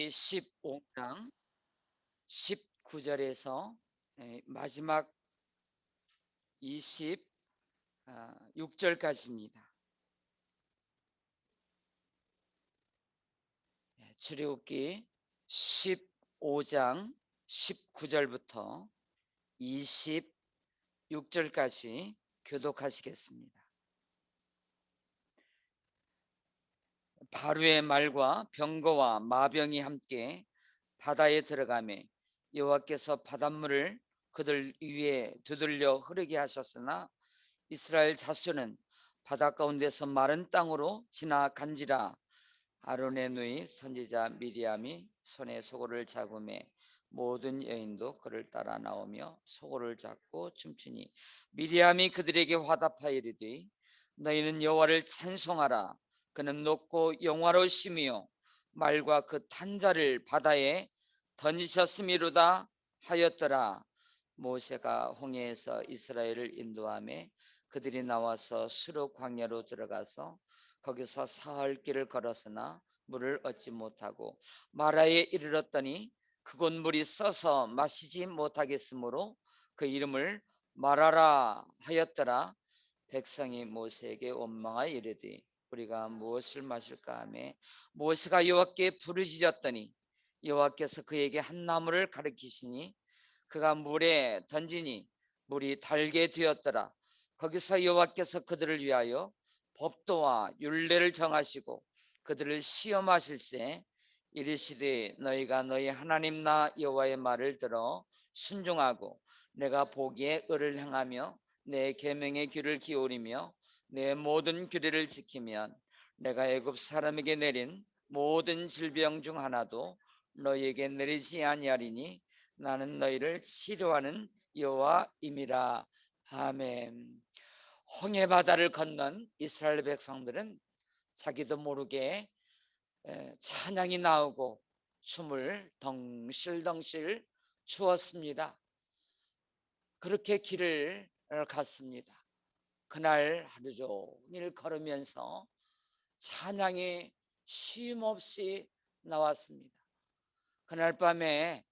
15장 19절에서 마지막 26절까지입니다. 출애굽기 15장 19절부터 26절까지 교독하시겠습니다. 바로의 말과 병거와 마병이 함께 바다에 들어가매 여호와께서 바닷물을 그들 위에 되돌려 흐르게 하셨으나 이스라엘 자손은 바다 가운데서 마른 땅으로 지나간지라. 아론의 누이 선지자 미리암이 손에 소고를 잡음에 모든 여인도 그를 따라 나오며 소고를 잡고 춤추니 미리암이 그들에게 화답하여 이르되 너희는 여호와를 찬송하라. 그는 높고 영화로우시며 말과 그 탄자를 바다에 던지셨음이로다 하였더라. 모세가 홍해에서 이스라엘을 인도하며 그들이 나와서 수르 광야로 들어가서 거기서 사흘 길을 걸었으나 물을 얻지 못하고 마라에 이르렀더니 그곳 물이 써서 마시지 못하겠으므로 그 이름을 마라라 하였더라. 백성이 모세에게 원망하여 이르되 우리가 무엇을 마실까 하며 모세가 여호와께 부르짖었더니 여호와께서 그에게 한 나무를 가리키시니 그가 물에 던지니 물이 달게 되었더라. 거기서 여호와께서 그들을 위하여 법도와 율례를 정하시고 그들을 시험하실세 이르시되 너희가 너희 하나님 나 여호와의 말을 들어 순종하고 내가 보기에 의를 행하며 내 계명의 귀를 기울이며 내 모든 규례를 지키면 내가 애굽 사람에게 내린 모든 질병 중 하나도 너희에게 내리지 아니하리니 나는 너희를 치료하는 여호와임이라. 아멘. 홍해 바다를 건넌 이스라엘 백성들은 자기도 모르게 찬양이 나오고 춤을 덩실덩실 추었습니다. 그렇게 길을 갔습니다. 그날 하루 종일 걸으면서 찬양이 쉼없이 나왔습니다. 그날 밤에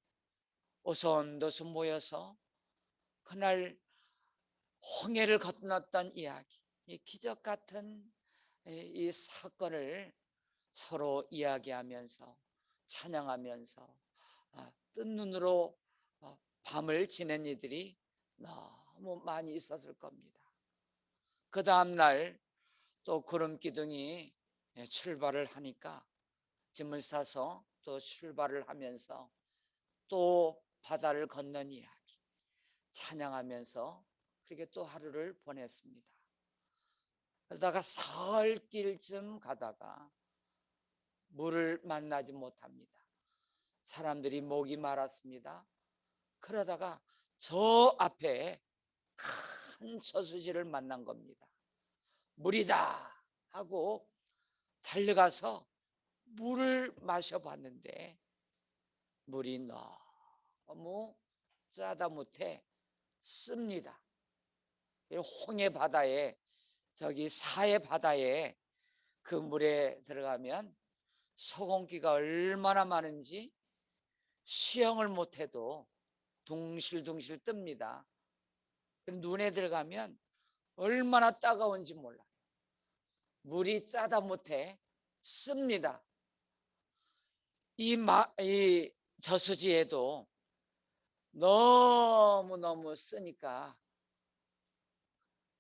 오손도손 모여서 그날 홍해를 건넜던 이야기, 이 기적 같은 이 사건을 서로 이야기하면서 찬양하면서 뜬 눈으로 밤을 지낸 이들이 너무 많이 있었을 겁니다. 그 다음날 또 구름 기둥이 출발을 하니까 짐을 싸서 또 출발을 하면서 또 바다를 건넌 이야기 찬양하면서 그렇게 또 하루를 보냈습니다. 그러다가 사흘길쯤 가다가 물을 만나지 못합니다. 사람들이 목이 마랐습니다. 그러다가 저 앞에 큰 저수지를 만난 겁니다. 물이다 하고 달려가서 물을 마셔봤는데 물이 너무 짜다 못해 씁니다. 홍해 바다에 저기 사해 바다에 그 물에 들어가면 소금기가 얼마나 많은지 수영을 못해도 둥실둥실 뜹니다. 눈에 들어가면 얼마나 따가운지 몰라요. 물이 짜다 못해 씁니다. 이 저수지에도 너무너무 쓰니까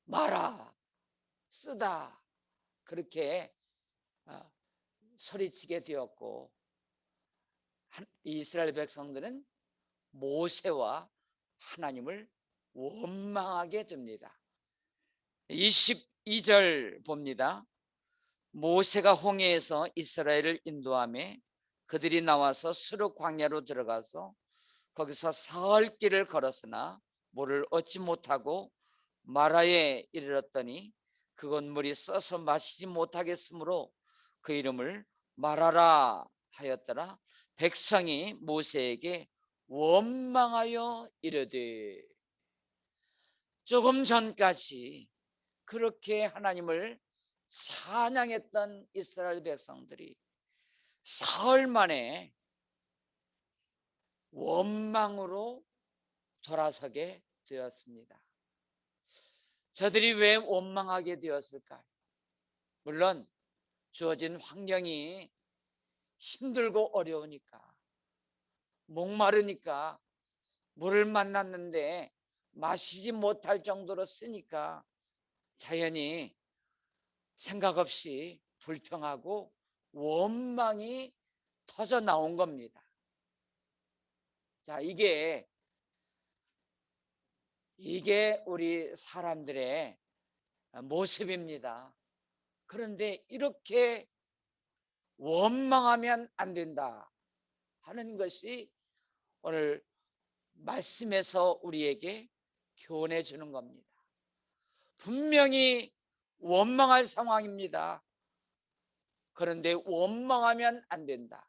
마라, 쓰다 그렇게 소리치게 되었고 이스라엘 백성들은 모세와 하나님을 원망하게 됩니다. 22절 봅니다. 모세가 홍해에서 이스라엘을 인도하며 그들이 나와서 수르 광야로 들어가서 거기서 사흘 길을 걸었으나 물을 얻지 못하고 마라에 이르렀더니 그곳 물이 써서 마시지 못하겠으므로 그 이름을 마라라 하였더라. 백성이 모세에게 원망하여 이르되 조금 전까지 그렇게 하나님을 찬양했던 이스라엘 백성들이 사흘 만에 원망으로 돌아서게 되었습니다. 저들이 왜 원망하게 되었을까요? 물론 주어진 환경이 힘들고 어려우니까, 목마르니까, 물을 만났는데 마시지 못할 정도로 쓰니까 자연히 생각 없이 불평하고 원망이 터져 나온 겁니다. 자, 이게 우리 사람들의 모습입니다. 그런데 이렇게 원망하면 안 된다 하는 것이 오늘 말씀에서 우리에게 교훈해 주는 겁니다. 분명히 원망할 상황입니다. 그런데 원망하면 안 된다.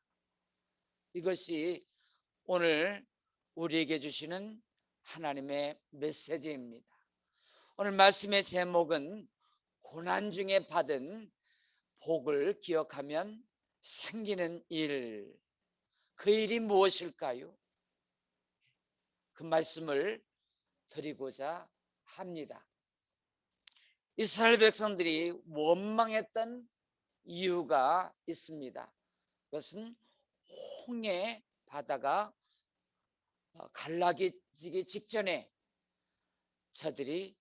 이것이 오늘 우리에게 주시는 하나님의 메시지입니다. 오늘 말씀의 제목은 고난 중에 받은 복을 기억하면 생기는 일. 그 일이 무엇일까요? 그 말씀을 드리고자 합니다. 이스라엘 백성들이 원망했던 이유가 있습니다. 그것은 홍해 바다가 갈라지기 직전에 저들이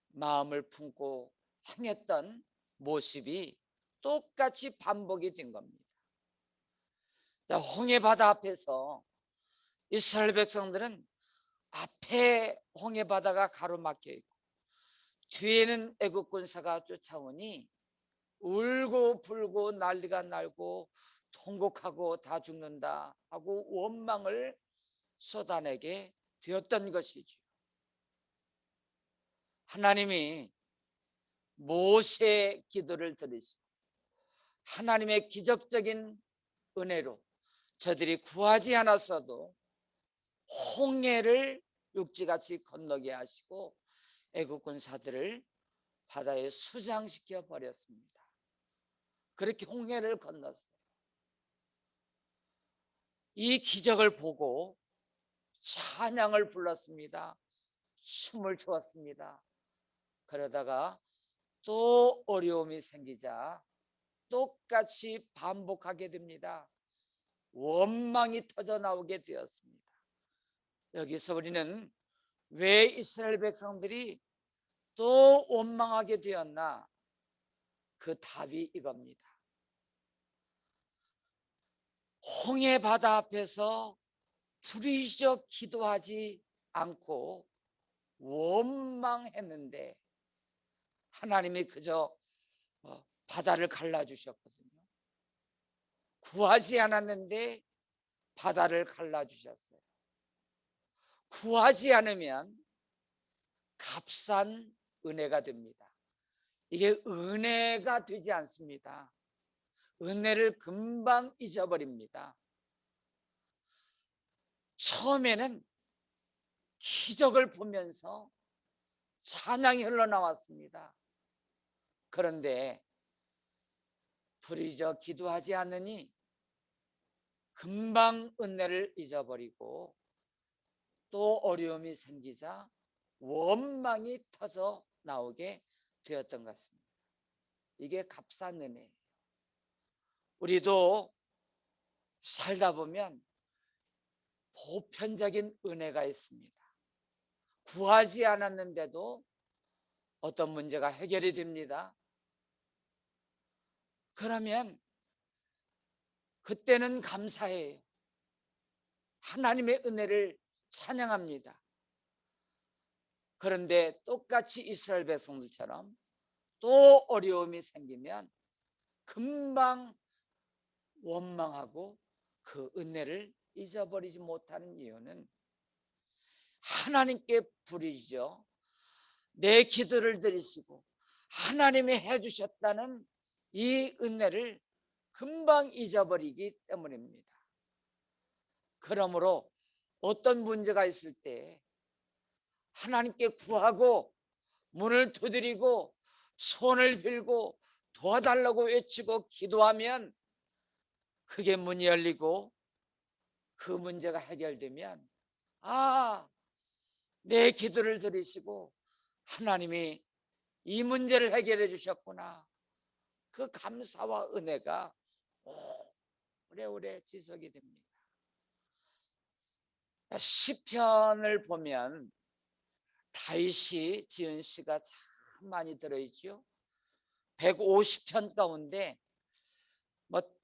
마음을 품고 행했던 모습이 똑같이 반복이 된 겁니다. 자, 홍해 바다 앞에서 이스라엘 백성들은 앞에 홍해 바다가 가로막혀 있고 뒤에는 애국 군사가 쫓아오니 울고 불고 난리가 나고 통곡하고 다 죽는다 하고 원망을 쏟아내게 되었던 것이죠. 하나님이 모세의 기도를 들으시고 하나님의 기적적인 은혜로 저들이 구하지 않았어도 홍해를 육지같이 건너게 하시고 애국 군사들을 바다에 수장시켜 버렸습니다. 그렇게 홍해를 건넜어요. 이 기적을 보고 찬양을 불렀습니다. 춤을 추었습니다. 그러다가 또 어려움이 생기자 똑같이 반복하게 됩니다. 원망이 터져 나오게 되었습니다. 여기서 우리는 왜 이스라엘 백성들이 또 원망하게 되었나? 그 답이 이겁니다. 홍해 바다 앞에서 부르짖어 기도하지 않고 원망했는데 하나님이 그저 바다를 갈라주셨거든요. 구하지 않았는데 바다를 갈라주셨어요. 구하지 않으면 값싼 은혜가 됩니다. 이게 은혜가 되지 않습니다. 은혜를 금방 잊어버립니다. 처음에는 기적을 보면서 찬양이 흘러나왔습니다. 그런데 부르짖어 기도하지 않으니 금방 은혜를 잊어버리고 또 어려움이 생기자 원망이 터져 나오게 되었던 것 같습니다. 이게 값싼 은혜예요. 우리도 살다 보면 보편적인 은혜가 있습니다. 구하지 않았는데도 어떤 문제가 해결이 됩니다. 그러면 그때는 감사해요. 하나님의 은혜를 찬양합니다. 그런데 똑같이 이스라엘 백성들처럼 또 어려움이 생기면 금방 원망하고 그 은혜를 잊어버리지 못하는 이유는 하나님께 부르짖어 내 기도를 들으시고 하나님이 해주셨다는 이 은혜를 금방 잊어버리기 때문입니다. 그러므로 어떤 문제가 있을 때 하나님께 구하고 문을 두드리고 손을 빌고 도와달라고 외치고 기도하면 그게 문이 열리고 그 문제가 해결되면 내 기도를 들으시고 하나님이 이 문제를 해결해 주셨구나. 그 감사와 은혜가 오래오래 지속이 됩니다. 시편을 보면 다윗이 지은 시가 참 많이 들어있죠. 150편 가운데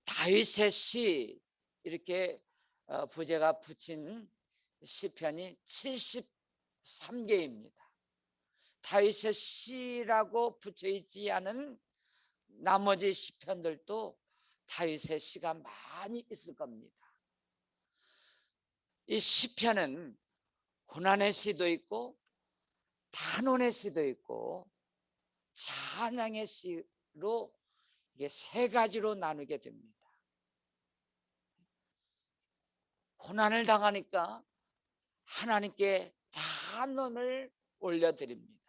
다윗의 시 이렇게 부제가 붙인 시편이 73개입니다. 다윗의 시라고 붙여있지 않은 나머지 시편들도 다윗의 시가 많이 있을 겁니다. 이 시편은 고난의 시도 있고 탄원의 시도 있고 찬양의 시로 이게 세 가지로 나누게 됩니다. 고난을 당하니까 하나님께 찬원을 올려드립니다.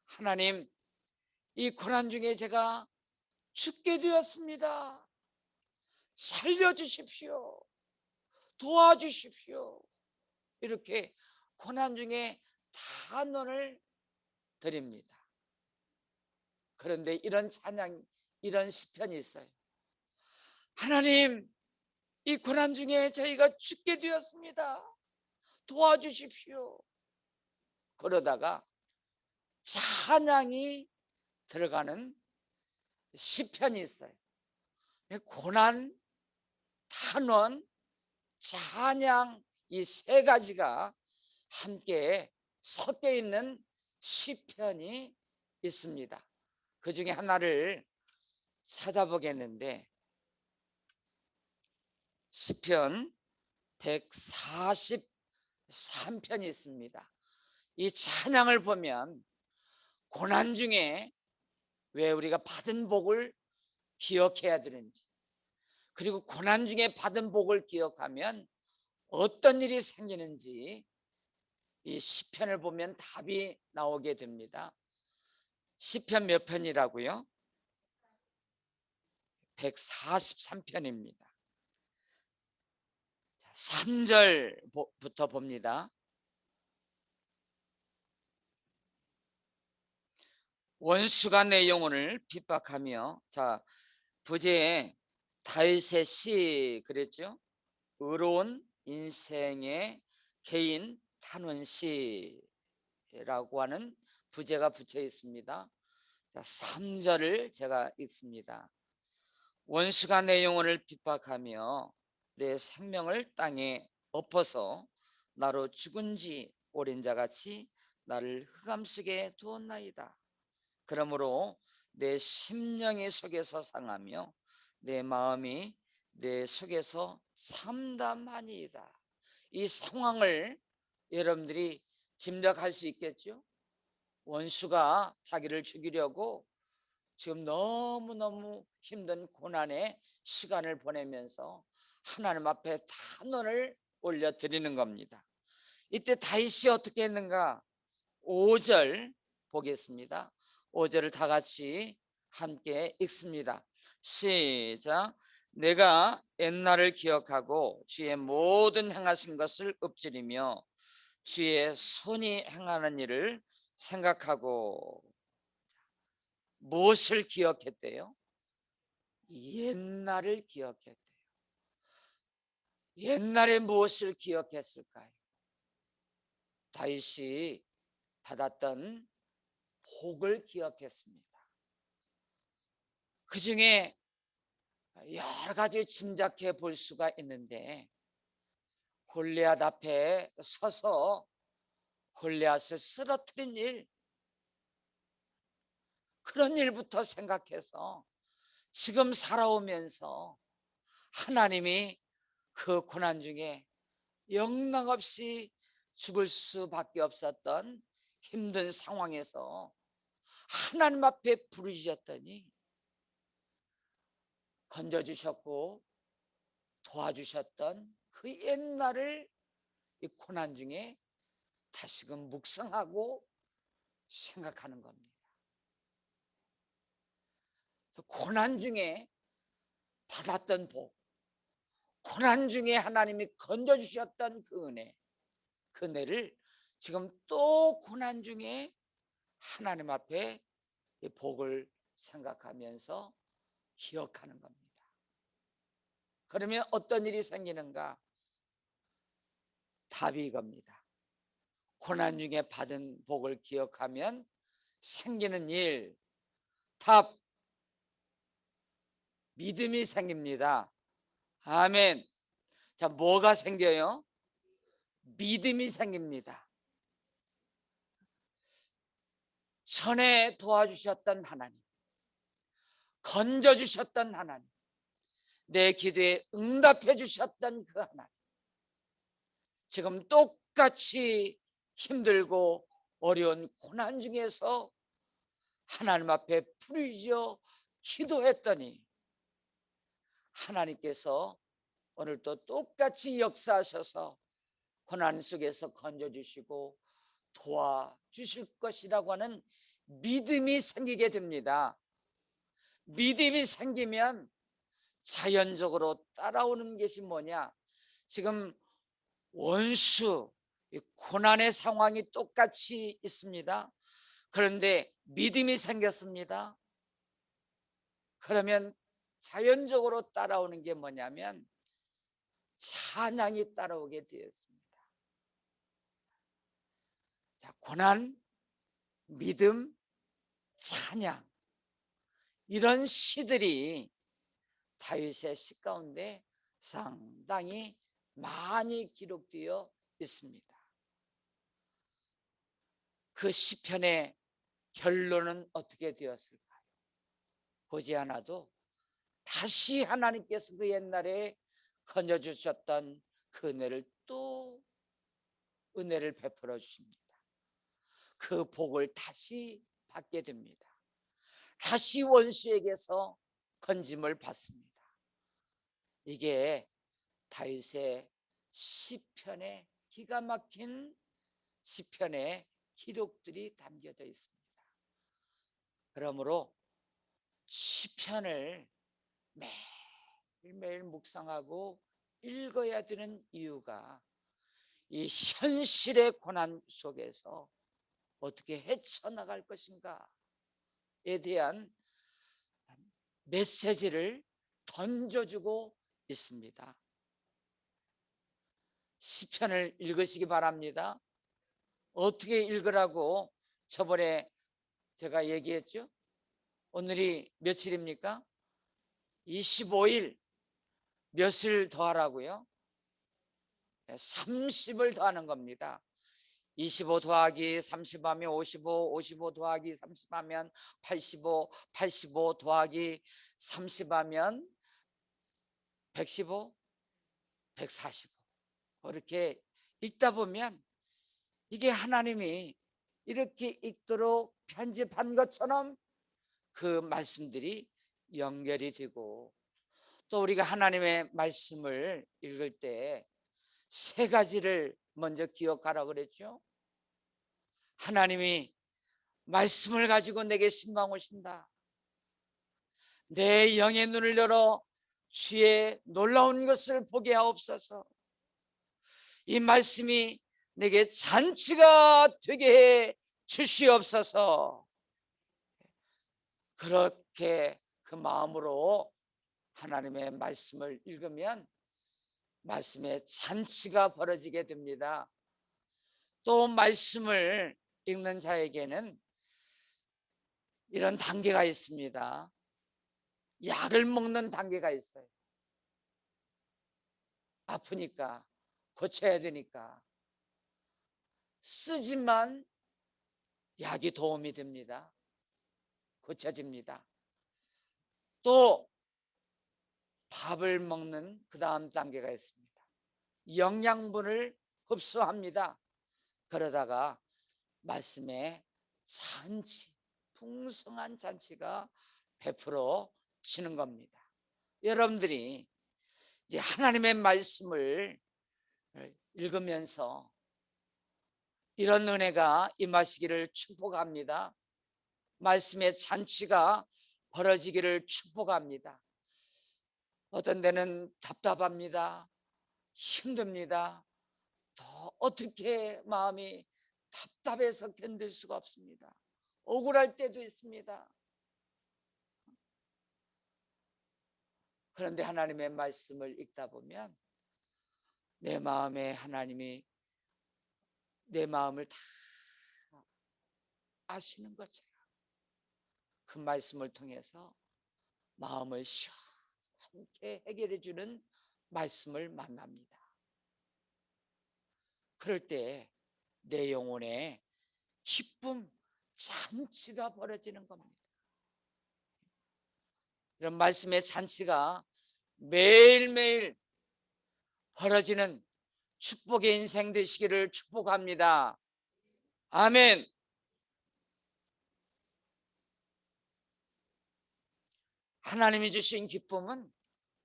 하나님, 이 고난 중에 제가 죽게 되었습니다. 살려주십시오. 도와주십시오. 이렇게 고난 중에 찬원을 드립니다. 그런데 이런 찬양, 이런 시편이 있어요. 하나님, 이 고난 중에 저희가 죽게 되었습니다. 도와주십시오. 그러다가 찬양이 들어가는 시편이 있어요. 고난, 탄원, 찬양 이 세 가지가 함께 섞여 있는 시편이 있습니다. 그 중에 하나를 찾아보겠는데 시편 143편이 있습니다. 이 찬양을 보면 고난 중에 왜 우리가 받은 복을 기억해야 되는지, 그리고 고난 중에 받은 복을 기억하면 어떤 일이 생기는지 이 시편을 보면 답이 나오게 됩니다. 시편 몇 편이라고요? 143편입니다. 3절부터 봅니다. 원수가 내 영혼을 핍박하며, 부제에 다윗의 시 그랬죠. 의로운 인생의 개인 탄원시라고 하는 부제가 붙여 있습니다. 3절을 제가 읽습니다. 원수가 내 영혼을 핍박하며 내 생명을 땅에 엎어서 나로 죽은 지 오랜 자같이 나를 흑암 속에 두었나이다. 그러므로 내 심령이 속에서 상하며 내 마음이 내 속에서 참담하니이다. 이 상황을 여러분들이 짐작할 수 있겠죠? 원수가 자기를 죽이려고 지금 너무너무 힘든 고난의 시간을 보내면서 하나님 앞에 탄원을 올려드리는 겁니다. 이때 다윗이 어떻게 했는가? 5절 보겠습니다. 5절을 다 같이 함께 읽습니다. 시작. 내가 옛날을 기억하고 주의 모든 행하신 것을 읊조리며 주의 손이 행하는 일을 생각하고. 무엇을 기억했대요? 옛날을 기억했대요. 옛날에 무엇을 기억했을까요? 다윗이 받았던 복을 기억했습니다. 그 중에 여러 가지 짐작해 볼 수가 있는데, 골리앗 앞에 서서 골리앗을 쓰러뜨린 일, 그런 일부터 생각해서 지금 살아오면서 하나님이 그 고난 중에 영락없이 죽을 수밖에 없었던 힘든 상황에서 하나님 앞에 부르짖었더니 건져주셨고 도와주셨던 그 옛날을 이 고난 중에 다시금 묵상하고 생각하는 겁니다. 고난 중에 받았던 복, 고난 중에 하나님이 건져주셨던 그 은혜를 지금 또 고난 중에 하나님 앞에 이 복을 생각하면서 기억하는 겁니다. 그러면 어떤 일이 생기는가? 답이 이겁니다. 고난 중에 받은 복을 기억하면 생기는 일, 답, 믿음이 생깁니다. 아멘. 자, 뭐가 생겨요? 믿음이 생깁니다. 전에 도와주셨던 하나님, 건져주셨던 하나님, 내 기도에 응답해 주셨던 그 하나님, 지금 똑같이 힘들고 어려운 고난 중에서 하나님 앞에 부르짖어 기도했더니 하나님께서 오늘도 똑같이 역사하셔서 고난 속에서 건져주시고 도와주실 것이라고 하는 믿음이 생기게 됩니다. 믿음이 생기면 자연적으로 따라오는 것이 뭐냐? 지금 원수, 고난의 상황이 똑같이 있습니다. 그런데 믿음이 생겼습니다. 그러면 자연적으로 따라오는 게 뭐냐면 찬양이 따라오게 되었습니다. 자, 고난, 믿음, 찬양, 이런 시들이 다윗의 시 가운데 상당히 많이 기록되어 있습니다. 그 시편의 결론은 어떻게 되었을까요? 보지 않아도 다시 하나님께서 그 옛날에 건져주셨던 그 은혜를 또 은혜를 베풀어 주십니다. 그 복을 다시 받게 됩니다. 다시 원수에게서 건짐을 받습니다. 이게 다윗의 시편의 기가 막힌 시편의 기록들이 담겨져 있습니다. 그러므로 시편을 매일매일 묵상하고 읽어야 되는 이유가 이 현실의 고난 속에서 어떻게 헤쳐나갈 것인가에 대한 메시지를 던져주고 있습니다. 시편을 읽으시기 바랍니다. 어떻게 읽으라고 저번에 제가 얘기했죠? 오늘이 며칠입니까? 25일. 몇을 더하라고요? 30을 더하는 겁니다. 25 더하기 30 하면 55, 55 더하기 30 하면 85, 85 더하기 30 하면 115, 145. 이렇게 읽다 보면 이게 하나님이 이렇게 읽도록 편집한 것처럼 그 말씀들이 연결이 되고, 또 우리가 하나님의 말씀을 읽을 때 세 가지를 먼저 기억하라고 그랬죠. 하나님이 말씀을 가지고 내게 신방 오신다. 내 영의 눈을 열어 주의 놀라운 것을 보게 하옵소서. 이 말씀이 내게 잔치가 되게 해 주시옵소서. 그렇게 그 마음으로 하나님의 말씀을 읽으면 말씀의 잔치가 벌어지게 됩니다. 또 말씀을 읽는 자에게는 이런 단계가 있습니다. 약을 먹는 단계가 있어요. 아프니까 고쳐야 되니까 쓰지만 약이 도움이 됩니다. 고쳐집니다. 또 밥을 먹는 그 다음 단계가 있습니다. 영양분을 흡수합니다. 그러다가 말씀의 잔치, 풍성한 잔치가 베풀어지는 겁니다. 여러분들이 이제 하나님의 말씀을 읽으면서 이런 은혜가 임하시기를 축복합니다. 말씀의 잔치가 벌어지기를 축복합니다. 어떤 데는 답답합니다. 힘듭니다. 더 어떻게 마음이 답답해서 견딜 수가 없습니다. 억울할 때도 있습니다. 그런데 하나님의 말씀을 읽다 보면 내 마음에 하나님이 내 마음을 다 아시는 것처럼 그 말씀을 통해서 마음을 시원하게 해결해 주는 말씀을 만납니다. 그럴 때 내 영혼에 기쁨, 잔치가 벌어지는 겁니다. 이런 말씀의 잔치가 매일매일 벌어지는 축복의 인생 되시기를 축복합니다. 아멘. 하나님이 주신 기쁨은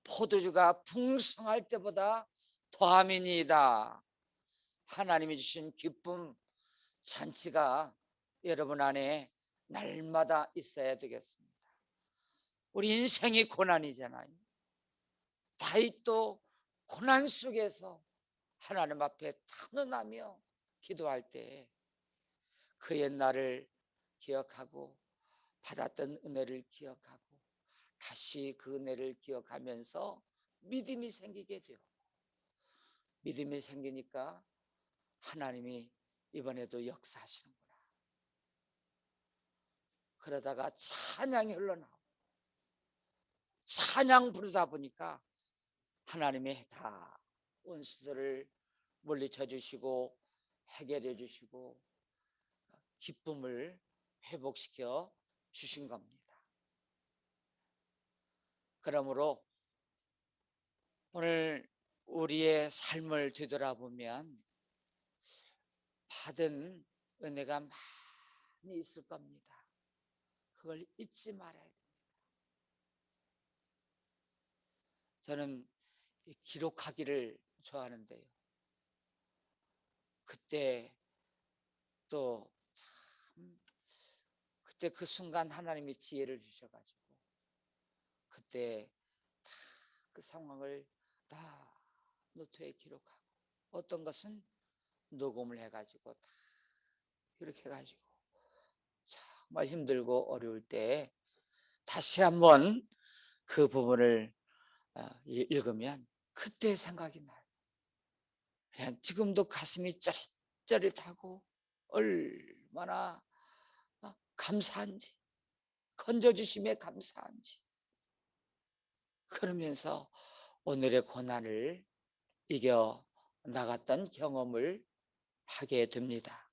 포도주가 풍성할 때보다 더함이니이다. 하나님이 주신 기쁨, 잔치가 여러분 안에 날마다 있어야 되겠습니다. 우리 인생이 고난이잖아요. 다윗도 고난 속에서 하나님 앞에 탄원하며 기도할 때 그 옛날을 기억하고 받았던 은혜를 기억하고 다시 그 은혜를 기억하면서 믿음이 생기게 되었고, 믿음이 생기니까 하나님이 이번에도 역사하시는구나. 그러다가 찬양이 흘러나오고 찬양 부르다 보니까 하나님이 다 원수들을 물리쳐 주시고 해결해 주시고 기쁨을 회복시켜 주신 겁니다. 그러므로 오늘 우리의 삶을 되돌아보면 받은 은혜가 많이 있을 겁니다. 그걸 잊지 말아야 됩니다. 저는 기록하기를 좋아하는데요. 그때 또 참 그때 그 순간 하나님이 지혜를 주셔가지고 그때 다 그 상황을 다 노트에 기록하고 어떤 것은 녹음을 해가지고 다 이렇게 해가지고 정말 힘들고 어려울 때 다시 한번 그 부분을 읽으면 그때 생각이 나요. 그냥 지금도 가슴이 짜릿짜릿하고 얼마나 감사한지, 건져주심에 감사한지. 그러면서 오늘의 고난을 이겨 나갔던 경험을 하게 됩니다.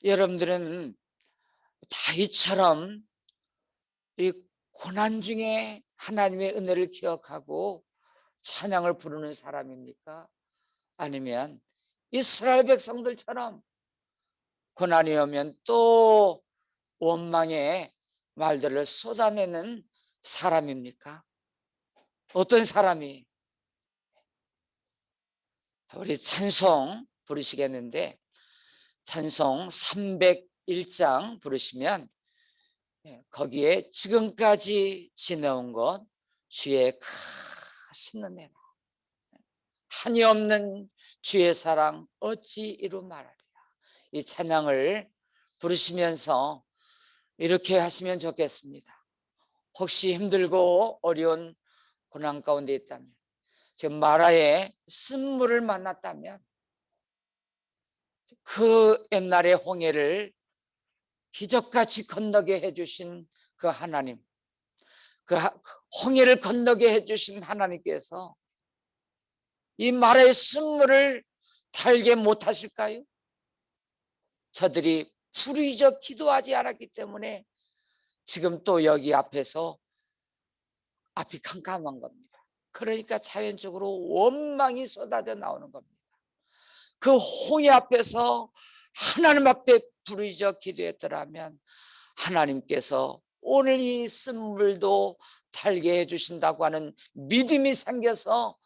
여러분들은 다윗처럼 이 고난 중에 하나님의 은혜를 기억하고 찬양을 부르는 사람입니까? 아니면 이스라엘 백성들처럼 고난이 오면 또 원망의 말들을 쏟아내는 사람입니까? 어떤 사람이? 우리 찬송 부르시겠는데 찬송 301장 부르시면 거기에 지금까지 지내온 것 주의 크신 은혜라 한이 없는 주의 사랑 어찌 이루 말하리라. 이 찬양을 부르시면서 이렇게 하시면 좋겠습니다. 혹시 힘들고 어려운 고난 가운데 있다면, 지금 마라의 쓴물을 만났다면 그 옛날의 홍해를 기적같이 건너게 해주신 그 하나님, 그 홍해를 건너게 해주신 하나님께서 이 마라의 쓴물을 달게 못하실까요? 저들이 부르짖어 기도하지 않았기 때문에 지금 또 여기 앞에서 앞이 캄캄한 겁니다. 그러니까 자연적으로 원망이 쏟아져 나오는 겁니다. 그 홍해 앞에서 하나님 앞에 부르짖어 기도했더라면 하나님께서 오늘 이 쓴물도 달게 해주신다고 하는 믿음이 생겨서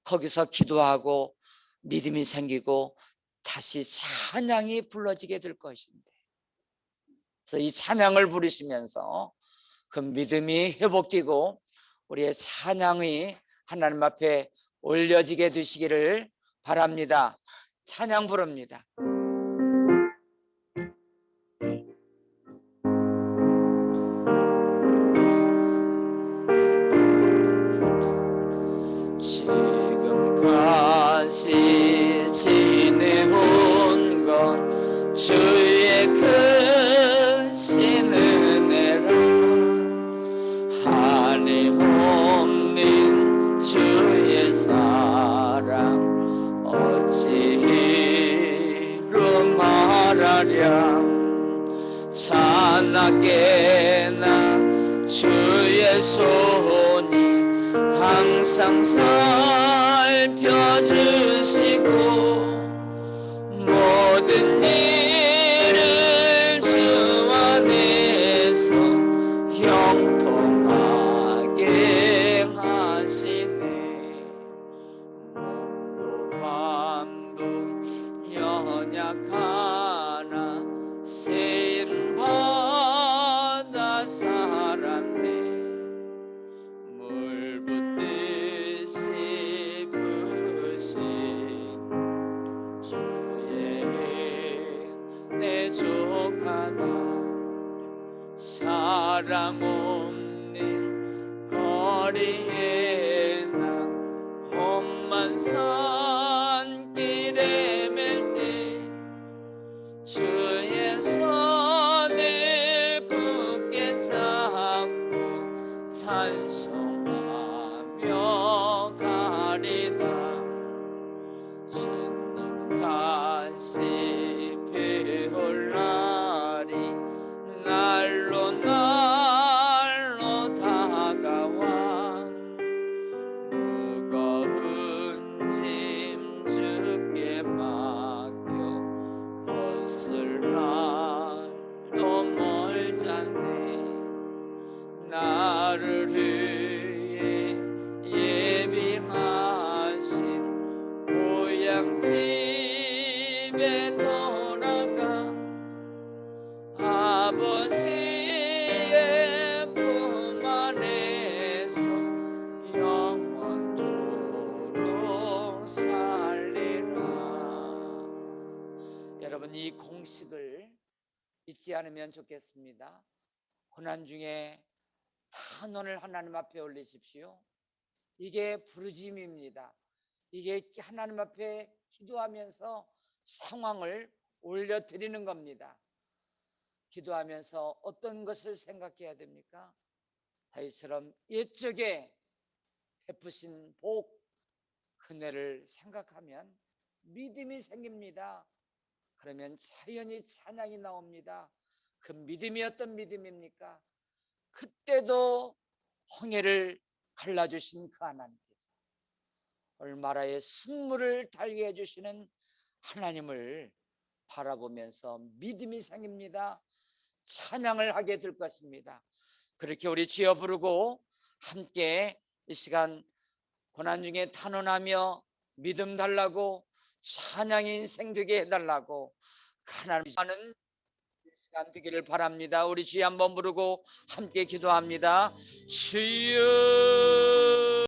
거기서 기도하고 믿음이 생기고 다시 찬양이 불러지게 될 것인데, 그래서 이 찬양을 부르시면서 그 믿음이 회복되고 우리의 찬양이 하나님 앞에 올려지게 되시기를 바랍니다. 찬양 부릅니다. 지금까지 지내온 건 주의 크신 은혜라. 한이없는 주의 사랑 어찌로 말하랴. 찬나게나 주의 손이 항상 살펴주시고 모든 일을 주 안에서 형통하게 하시네. 몸도 마음도 연약하나 쓰임받아 살았네. 물 붓듯이 부신 주의 내 족하다. 사랑 없는 거리에 나 험한 산길에 맬 때 주의 손을 굳게 잡고 찬송하며 가리다. 주님 다시 배울 날이 날로 날로 다가와. 무거운 짐 주께 맡겨 벗을 날도 멀잖네. 나를 위해 예비하신 고향집에 돌아가 아버지의 품 안에서 영원토록 살리라. 여러분, 이 공식을 잊지 않으면 좋겠습니다. 고난 중에 탄원을 하나님 앞에 올리십시오. 이게 부르짐입니다. 이게 하나님 앞에 기도하면서 상황을 올려드리는 겁니다. 기도하면서 어떤 것을 생각해야 됩니까? 다윗처럼 옛적에 베푸신 복, 은혜를 생각하면 믿음이 생깁니다. 그러면 자연히 찬양이 나옵니다. 그 믿음이 어떤 믿음입니까? 그때도 홍해를 갈라주신 그 하나님께서 얼마라의 승물을 달게 해주시는 하나님을 바라보면서 믿음이 생깁니다. 찬양을 하게 될 것입니다. 그렇게 우리 주여 부르고 함께 이 시간 고난 중에 탄원하며 믿음 달라고 찬양의 인생 되게 해달라고 하나님 하는 시간 되기를 바랍니다. 우리 주여 한번 부르고 함께 기도합니다. 주여